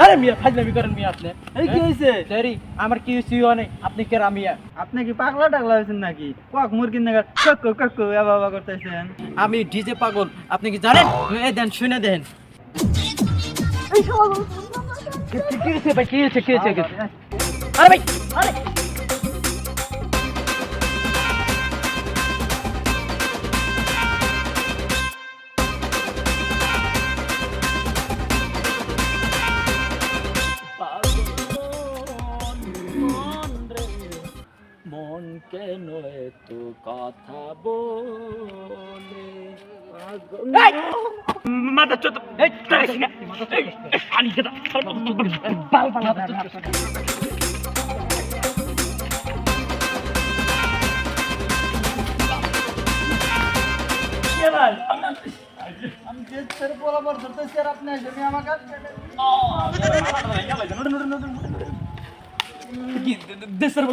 আরে মিয়া ফাজলামি করেন মিয়া আপনি এই কি হইছে দেরি আমার কি হইছে অনেক আপনি কে রামিয়া আপনি কি পাগলা টাগলা হয়েছেন নাকি কক মুরগির নাগার কাকু কাকু বাবা করতেছেন আমি ডিজে পাগল আপনি কি জানেন এই দেন শুনে দেন কি হইছে ভাই কি হইছে আরে ভাই আরে মন কেন এত কথা বলে মাথা চোদ আমি দেশের বরাবর ধরতেছি আর আপনি এসে আমাকে দেশের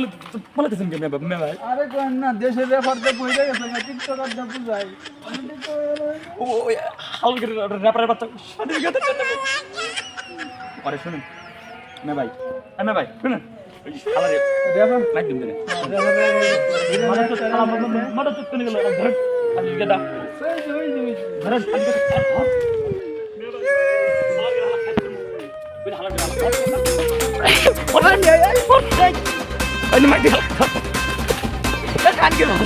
বলেছেন কেন ভাই আরে কোন না দেশের ব্যাপারটা বুঝে গেছে না টিকটকার না বুঝাই ও হালকের র্যাপারের বাচ্চা স্বাধীন কথা আরে শুনুন মে ভাই শুনুন শালারে দেখুন লাইক দিন দেন মাথা চুপ করে গেল ধর খালি গেদা ধরেন Ini mati lah. Kan gimana?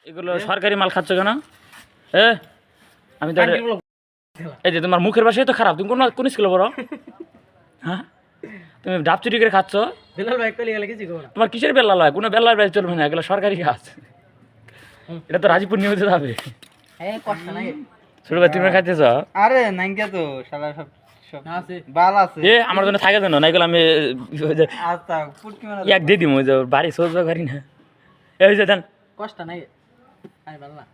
এগুলো সরকারি মাল খাচ্ছ কেন আমি তো এই যে তোমার মুখের ভাষাই তো খারাপ তুমি কোন স্কুলে পড়ো হ্যাঁ তুমি ডাব চুরি করে খাচ্ছ তোমার কিসের বেল্লা লয় কোনো বেল্লার বেল চলবে না এগুলো সরকারি কাজ এটা তো রাজীপুর নিয়মিত যাবে ছোট ভাই তুমি খাইতেছ আরে নাইকা তো শালা সব বাল আছে আমার জন্য থাকে জানো না এগুলো আমি আচ্ছা পুটকি মারা এক দিয়ে দিই ওই যে বাড়ি সোজা করি না এই যে দেন কষ্ট নাই আরে বাল্লা